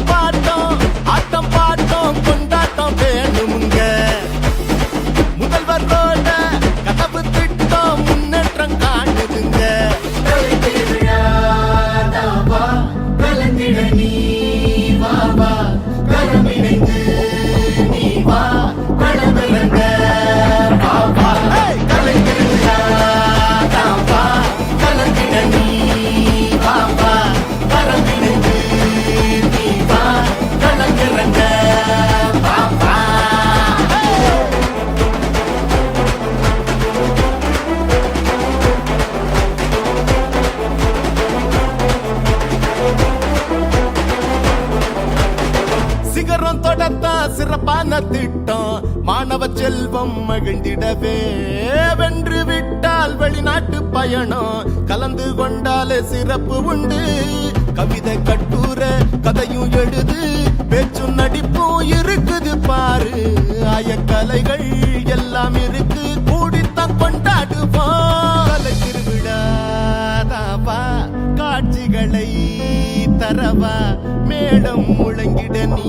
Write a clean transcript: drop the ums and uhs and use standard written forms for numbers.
bottom ஆட்டம் bottom கொண்டாட்டம் வேணுமுங்க முதல்வரோட கதவு திட்டம் முன்னேற்றம் காணுதுங்க கலந்திட நீ வா வா கலமிணைந்து நீ வா பழமிழங்க வா வா கலந்திட வா கலந்திட நீ வா வா பழமிணைந்து நீ வா பழமிழங்க வா வா சிகரம் தொடத்தான் சிறப்பான திட்டம் மாணவ செல்வம் மகிழ்ந்திடவே வென்று விட்டால் வெளிநாட்டு பயணம் கலந்து கொண்டாலே சிறப்பு உண்டு கவிதை கட்டுர கதையும் எழுது பேச்சும் நடிப்பும் இருக்குது பாரு ஆயக்கலைகள் எல்லாம் இருக்கு கூடித்தான் கொண்டாடுவோம் கலை திருவிழாதாவா காட்சிகளை தரவா மேடம் முழங்கிட நீ